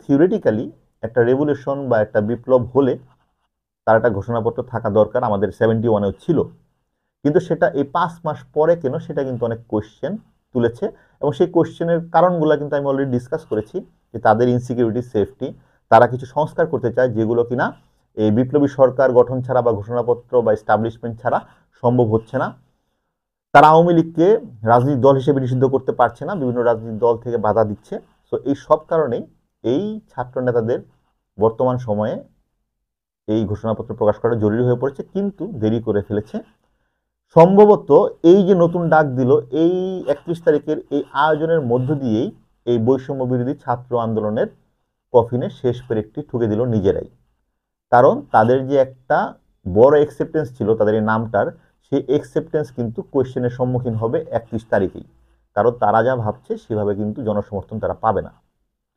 Theoretically একটা revolution বা একটা বিপ্লব হলে তার একটা ঘোষণাপত্র থাকা দরকার, আমাদের 71-এও ছিল। কিন্তু সেটা এই 5 মাস পরে কেন, সেটা কিন্তু অনেক কোয়েশ্চেন তুলেছে। এবং সেই কোয়েশ্চেনের কারণগুলো কিন্তু আমি অলরেডি ডিসকাস করেছি, যে তাদের ইনসিকিউরিটি, সেফটি, তারা কিছু সংস্কার করতে চায় যেগুলো কিনা এই বিপ্লবী সরকার গঠন ছাড়া বা ঘোষণাপত্র বা এস্টাবলিশমেন্ট ছাড়া সম্ভব হচ্ছে না। তারা আওয়ামী লীগকে রাজনৈতিক দল হিসেবে নিষিদ্ধ করতে পারছে না, বিভিন্ন রাজনৈতিক দল থেকে বাধা দিচ্ছে। সো এই সব কারণেই এই ছাত্র নেতাদের বর্তমান সময়ে এই ঘোষণাপত্র প্রকাশ করা জরুরি হয়ে পড়েছে, কিন্তু দেরি করে ফেলেছে। সম্ভবত এই যে নতুন ডাক দিল, এই 31 তারিখের এই আয়োজনের মধ্য দিয়েই এই বৈষম্য বিরোধী ছাত্র আন্দোলনের কফিনে শেষ পেরেকটি ঠুকে দিল নিজেরাই। কারণ তাদের যে একটা বড় অ্যাকসেপ্টেন্স ছিল তাদের এই নামটার, সেই অ্যাকসেপ্টেন্স কিন্তু কোয়েশ্চেনের সম্মুখীন হবে 31 তারিখেই। কারণ তারা যা ভাবছে সেভাবে কিন্তু জনসমর্থন তারা পাবে না।